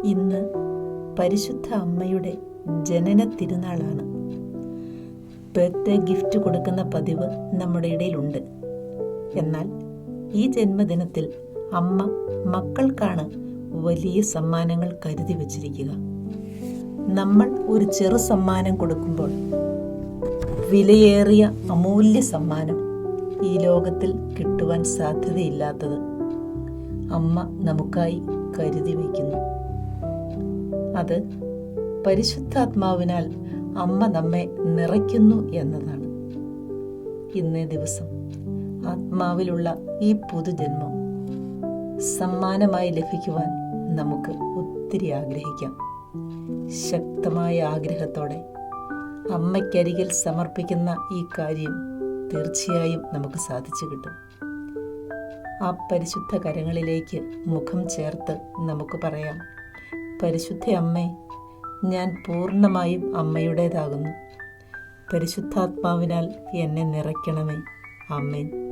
ഇന്ന് പരിശുദ്ധ അമ്മയുടെ ജനന തിരുനാളാണ്. ബർത്ത്ഡേ ഗിഫ്റ്റ് കൊടുക്കുന്ന പതിവ് നമ്മുടെ ഇടയിലുണ്ട്. എന്നാൽ ഈ ജന്മദിനത്തിൽ അമ്മ മക്കൾക്കാണ് വലിയ സമ്മാനങ്ങൾ കരുതി വച്ചിരിക്കുക. നമ്മൾ ഒരു ചെറു സമ്മാനം കൊടുക്കുമ്പോൾ വിലയേറിയ അമൂല്യ സമ്മാനം ഈ ലോകത്തിൽ കിട്ടുവാൻ സാധ്യതയില്ലാത്തത് അമ്മ നമുക്കായി കരുതി വയ്ക്കുന്നു. അത് പരിശുദ്ധാത്മാവിനാൽ അമ്മ നമ്മെ നിറയ്ക്കുന്നു എന്നതാണ്. ഇന്നേ ദിവസം ആത്മാവിലുള്ള ഈ പുതുജന്മം സമ്മാനമായി ലഭിക്കുവാൻ നമുക്ക് ഒത്തിരി ആഗ്രഹിക്കാം. ശക്തമായ ആഗ്രഹത്തോടെ അമ്മയ്ക്കരികിൽ സമർപ്പിക്കുന്ന ഈ കാര്യം തീർച്ചയായും നമുക്ക് സാധിച്ചു കിട്ടും. ആ പരിശുദ്ധ കരങ്ങളിലേക്ക് മുഖം ചേർത്ത് നമുക്ക് പറയാം, പരിശുദ്ധ അമ്മേ, ഞാൻ പൂർണ്ണമായും അമ്മയുടേതാകുന്നു. പരിശുദ്ധാത്മാവിനാൽ എന്നെ നിറയ്ക്കണമേ. ആമേൻ.